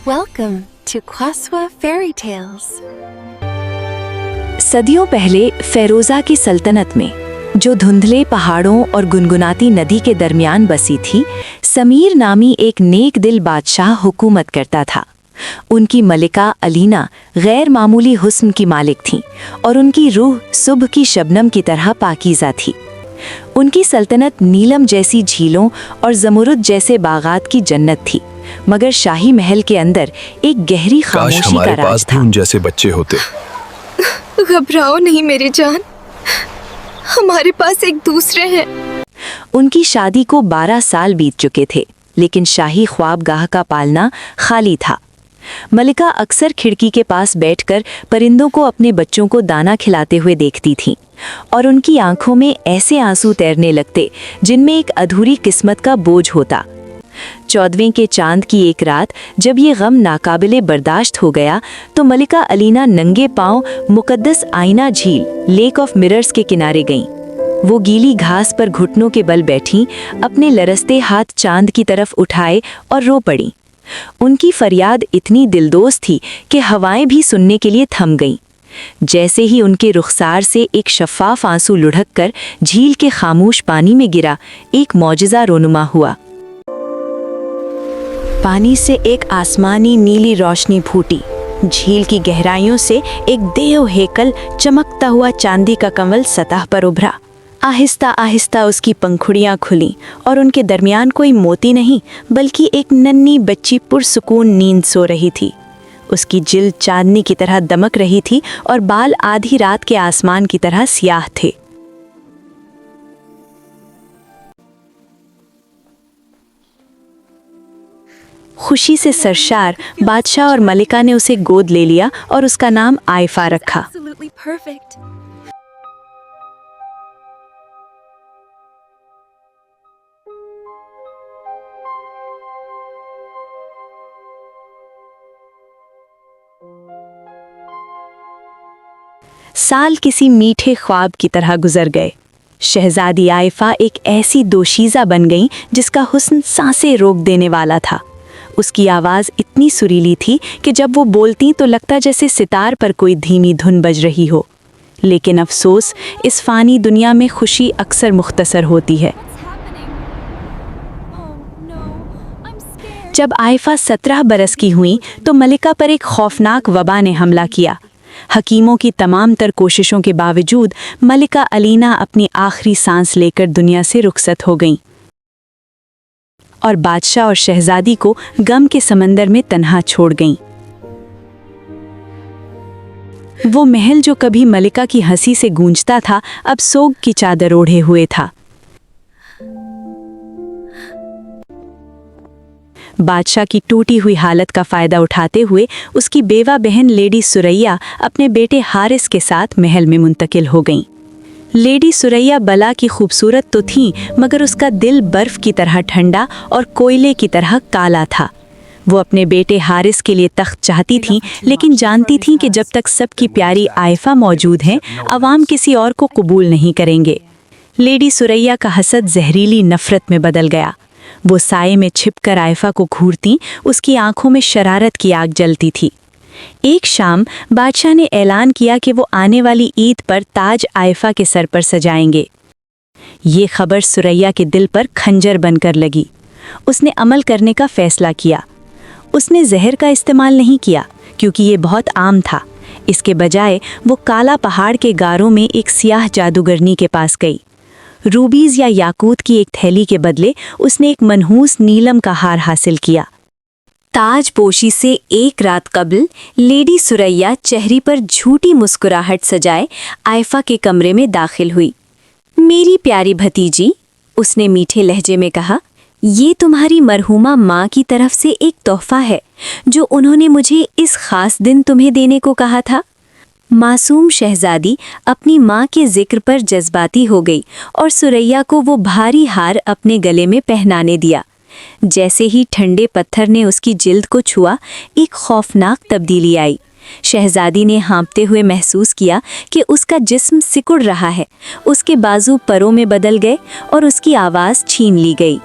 Welcome to Kwaswa Fairy Tales. सदियों पहले फेरोजा की सल्तनत में, जो धुंधले पहाड़ों और गुनगुनाती नदी के दरमियान बसी थी, समीर नामी एक नेक दिल बादशाह हुकूमत करता था। उनकी मलिका अलीना गैर मामूली हुस्न की मालिक थीं और उनकी रूह सुबह की शबनम की तरह पाकीज़ा थी। उनकी सल्तनत नीलम जैसी झीलों और जमुरुद जैसे बागात की जन्नत थी, मगर शाही महल के अंदर एक गहरी खामोशी का राज था। जैसे बच्चे होते। घबराओ नहीं मेरी जान, हमारे पास एक दूसरे हैं। उनकी शादी को 12 साल बीत चुके थे, लेकिन शाही ख्वाबगाह का पालना खाली था। मलिका अक्सर खिड़की के पास बैठकर परिंदों को अपने बच्चों को दाना खिलाते हुए देखती थीं, और उनकी आंखों में ऐसे आंसू तैरने लगते जिनमें एक अधूरी किस्मत का बोझ होता। 14वें के चांद की एक रात जब ये गम नाकाबिले बर्दाश्त हो गया, तो मलिका अलीना नंगे पांव मुकद्दस आईना झील लेक ऑफ मिरर्स के किनारे गईं। वो गीली घास पर घुटनों के बल बैठीं, अपने लरसते हाथ चांद की तरफ उठाए और रो पड़ीं। उनकी फरियाद इतनी दिलदोज थी कि हवाएं भी सुनने के लिए थम गईं। जैसे ही उनके रुखसार से एक शफ़ाफ आंसू लुढ़क कर झील के खामोश पानी में गिरा, एक मौजिज़ा रोनुमा हुआ। पानी से एक आसमानी नीली रोशनी फूटी। झील की गहराइयों से एक देव हेकल चमकता हुआ चांदी का कंवल सतह पर उभरा। आहिस्ता आहिस्ता उसकी पंखुड़ियाँ खुलीं और उनके दरमियान कोई मोती नहीं, बल्कि एक नन्ही बच्ची पुरसुकून नींद सो रही थी। उसकी जिल्द चांदनी की तरह दमक रही थी और बाल आधी रात के आसमान की तरह सियाह थे। खुशी से सरशार बादशाह और मलिका ने उसे गोद ले लिया और उसका नाम आइफा रखा। Absolutely perfect. साल किसी मीठे ख्वाब की तरह गुजर गए। शहजादी आइफा एक ऐसी दोशीज़ा बन गई जिसका हुस्न सांसें रोक देने वाला था। उसकी आवाज़ इतनी सुरीली थी कि जब वो बोलती तो लगता जैसे सितार पर कोई धीमी धुन बज रही हो। लेकिन अफसोस, इस फ़ानी दुनिया में खुशी अक्सर मुख्तसर होती है। जब आइफा 17 बरस की हुई तो मलिका पर एक खौफनाक वबा ने हमला किया। हकीमों की तमाम तर कोशिशों के बावजूद मलिका अलीना अपनी आखिरी सांस लेकर दुनिया से रुखसत हो गईं और बादशाह और शहजादी को गम के समंदर में तन्हा छोड़ गईं। वो महल जो कभी मलिका की हंसी से गूंजता था, अब सोग की चादर ओढ़े हुए था। बादशाह की टूटी हुई हालत का फायदा उठाते हुए उसकी बेवा बहन लेडी सुरैया अपने बेटे हारिस के साथ महल में मुंतकिल हो गईं। लेडी सुरैया बला की खूबसूरत तो थी, मगर उसका दिल बर्फ की तरह ठंडा और कोयले की तरह काला था। वो अपने बेटे हारिस के लिए तख्त चाहती थीं, लेकिन जानती थीं कि जब तक सबकी प्यारी आइफा मौजूद हैं, अवाम किसी और को कबूल नहीं करेंगे। लेडी सुरैया का हसद जहरीली नफरत में बदल गया। वो साए में छिपकर आइफा को घूरती, उसकी आंखों में शरारत की आग जलती थी। एक शाम बादशाह ने ऐलान किया कि वो आने वाली ईद पर ताज आइफा के सर पर सजाएंगे। ये खबर सुरैया के दिल पर खंजर बनकर लगी। उसने अमल करने का फैसला किया। उसने जहर का इस्तेमाल नहीं किया, क्योंकि ये बहुत आम था। इसके बजाय वो काला पहाड़ के गारों में एक सियाह जादूगरनी के पास गई। रूबीज या याकूत की एक थैली के बदले उसने एक मनहूस नीलम का हार हासिल किया। ताजपोशी से एक रात कबल लेडी सुरैया चेहरे पर झूठी मुस्कुराहट सजाए आइफा के कमरे में दाखिल हुई। मेरी प्यारी भतीजी, उसने मीठे लहजे में कहा, ये तुम्हारी मरहूमा माँ की तरफ से एक तोहफा है जो उन्होंने मुझे इस खास दिन तुम्हें देने को कहा था। मासूम शहजादी अपनी माँ के जिक्र पर जज्बाती हो गई और सुरैया को वो भारी हार अपने गले में पहनाने दिया। जैसे ही ठंडे पत्थर ने उसकी जिल्द को छुआ, एक खौफनाक तब्दीली आई। शहजादी ने हाँपते हुए महसूस किया कि उसका जिस्म सिकुड़ रहा है। उसके बाजू परों में बदल गए और उसकी आवाज़ छीन ली गई।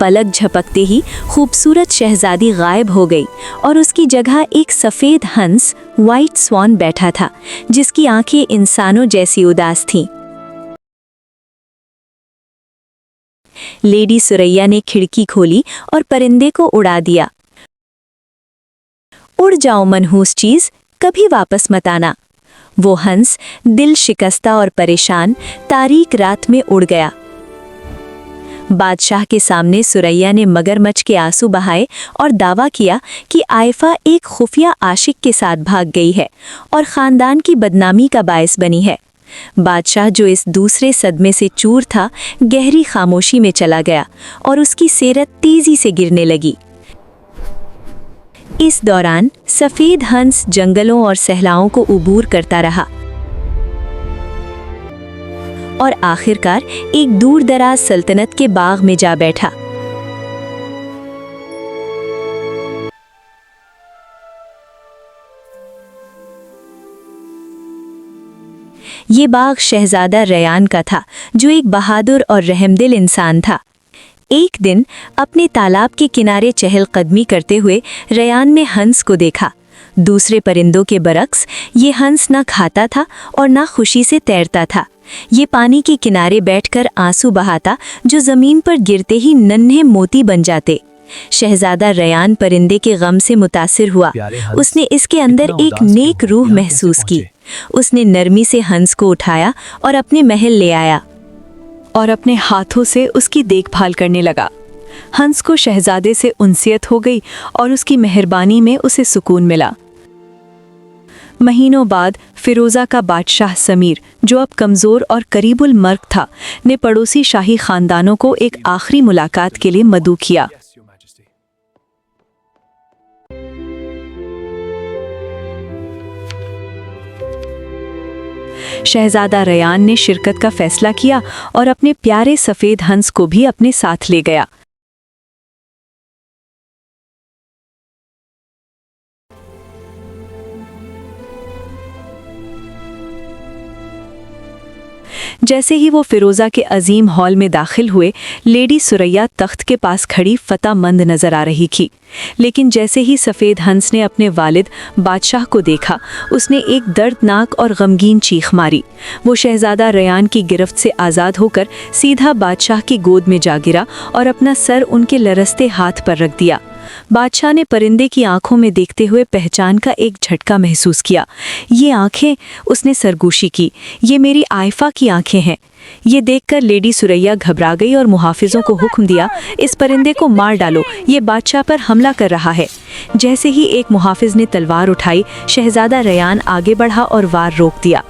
पलक झपकते ही खूबसूरत शहजादी गायब हो गई और उसकी जगह एक सफ़ेद हंस व्हाइट स्वान बैठा था, जिसकी आंखें इंसानों जैसी उदास थीं। लेडी सुरैया ने खिड़की खोली और परिंदे को उड़ा दिया। उड़ जाओ मनहूस चीज, कभी वापस मत आना। वो हंस दिल शिकस्ता और परेशान तारीक रात में उड़ गया। बादशाह के सामने सुरैया ने मगरमच्छ के आंसू बहाए और दावा किया कि आइफा एक खुफिया आशिक के साथ भाग गई है और खानदान की बदनामी का बायस बनी है। बादशाह, जो इस दूसरे सदमे से चूर था, गहरी खामोशी में चला गया और उसकी सेरत तेजी से गिरने लगी। इस दौरान सफेद हंस जंगलों और सहलाओं को उबूर करता रहा और आखिरकार एक दूर दराज सल्तनत के बाग में जा बैठा। ये बाग शहजादा रयान का था, जो एक बहादुर और रहमदिल इंसान था। एक दिन अपने तालाब के किनारे चहलकदमी करते हुए रयान ने हंस को देखा। दूसरे परिंदों के बरक्स ये हंस ना खाता था और ना खुशी से तैरता था। ये पानी के किनारे बैठकर आंसू बहाता, जो जमीन पर गिरते ही नन्हे मोती बन जाते। शहजादा रयान परिंदे के गम से मुतासिर हुआ। उसने इसके अंदर एक नेक रूह महसूस की। उसने नरमी से हंस को उठाया और अपने महल ले आया और अपने हाथों से उसकी देखभाल करने लगा। हंस को शहजादे से उनसियत हो गई और उसकी मेहरबानी में उसे सुकून मिला। महीनों बाद फिरोज़ा का बादशाह समीर, जो अब कमज़ोर और करीबुल मर्ग था, ने पड़ोसी शाही खानदानों को एक आखिरी मुलाकात के लिए मदऊ किया। शहजादा रयान ने शिरकत का फैसला किया और अपने प्यारे सफ़ेद हंस को भी अपने साथ ले गया। जैसे ही वो फिरोज़ा के अजीम हॉल में दाखिल हुए, लेडी सुरैया तख्त के पास खड़ी फतामंद नजर आ रही थी। लेकिन जैसे ही सफ़ेद हंस ने अपने वालिद बादशाह को देखा, उसने एक दर्दनाक और गमगीन चीख मारी। वो शहजादा रयान की गिरफ्त से आज़ाद होकर सीधा बादशाह की गोद में जा गिरा और अपना सर उनके लरसते हाथ पर रख दिया। बादशाह ने परिंदे की आंखों में देखते हुए पहचान का एक झटका महसूस किया। ये आंखें, उसने सरगोशी की, ये मेरी आइफा की आंखें हैं। ये देखकर लेडी सुरैया घबरा गई और मुहाफिजों को हुक्म दिया, इस परिंदे को मार डालो, ये बादशाह पर हमला कर रहा है। जैसे ही एक मुहाफिज ने तलवार उठाई, शहजादा रयान आगे बढ़ा और वार रोक दिया।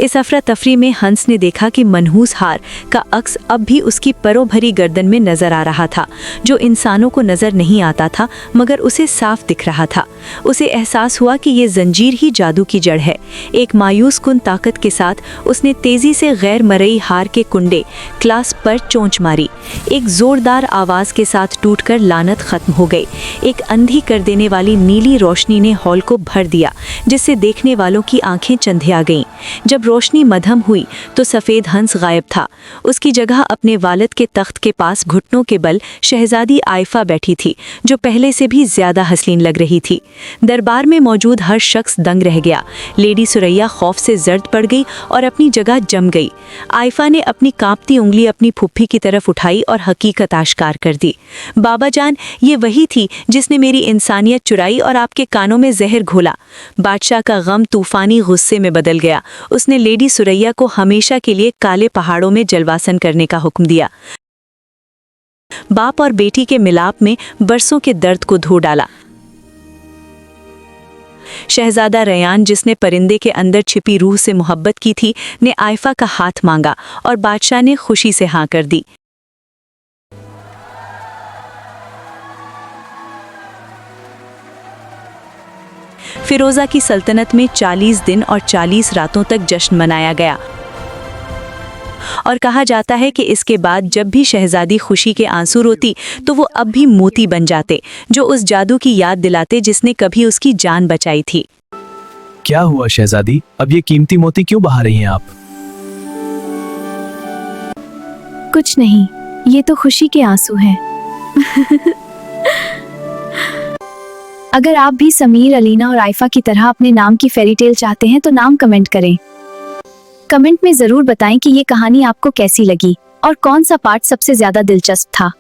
इस अफरा तफरी में हंस ने देखा कि मनहूस हार का अक्स अब भी उसकी परों भरी गर्दन में नजर आ रहा था, जो इंसानों को नजर नहीं आता था मगर उसे साफ दिख रहा था। उसे एहसास हुआ कि ये जंजीर ही जादू की जड़ है। एक मायूस कुन ताकत के साथ उसने तेजी से गैर मरई हार के कुंडे क्लास पर चोंच मारी। एक जोरदार आवाज के साथ टूटकर लानत खत्म हो गई। एक अंधी कर देने वाली नीली रोशनी ने हॉल को भर दिया, जिससे देखने वालों की आंखें चंधिया गईं। जब रोशनी मध्यम हुई तो सफ़ेद हंस गायब था। उसकी जगह अपने वालिद के तख्त के पास घुटनों के बल शहजादी आइफा बैठी थी, जो पहले से भी ज्यादा हसीन लग रही थी। दरबार में मौजूद हर शख्स दंग रह गया। लेडी सुरैया खौफ से जर्द पड़ गई और अपनी जगह जम गई। आइफा ने अपनी कांपती उंगली अपनी फुफ्फी की तरफ उठाई और हकीकत आश्कार कर दी। बाबा जान, ये वही थी जिसने मेरी इंसानियत चुराई और आपके कानों में जहर घोला। बादशाह का गम तूफानी गुस्से में बदल गया। उसने लेडी सुरैया को हमेशा के लिए काले पहाड़ों में जलवासन करने का हुक्म दिया। बाप और बेटी के मिलाप में बरसों के दर्द को धो डाला। शहजादा रयान, जिसने परिंदे के अंदर छिपी रूह से मोहब्बत की थी, ने आइफा का हाथ मांगा और बादशाह ने खुशी से हाँ कर दी। फिरोज़ा की सल्तनत में 40 दिन और 40 रातों तक जश्न मनाया गया और कहा जाता है कि इसके बाद जब भी शहजादी खुशी के आंसू रोती तो वो अब भी मोती बन जाते, जो उस जादू की याद दिलाते जिसने कभी उसकी जान बचाई थी। क्या हुआ शहजादी, अब ये कीमती मोती क्यों बहा रही हैं आप? कुछ नहीं, ये तो खुशी के आंसू हैं। अगर आप भी समीर, अलीना और आइफा की तरह अपने नाम की फेरी टेल चाहते हैं तो नाम कमेंट करें। कमेंट में जरूर बताएं कि ये कहानी आपको कैसी लगी और कौन सा पार्ट सबसे ज्यादा दिलचस्प था।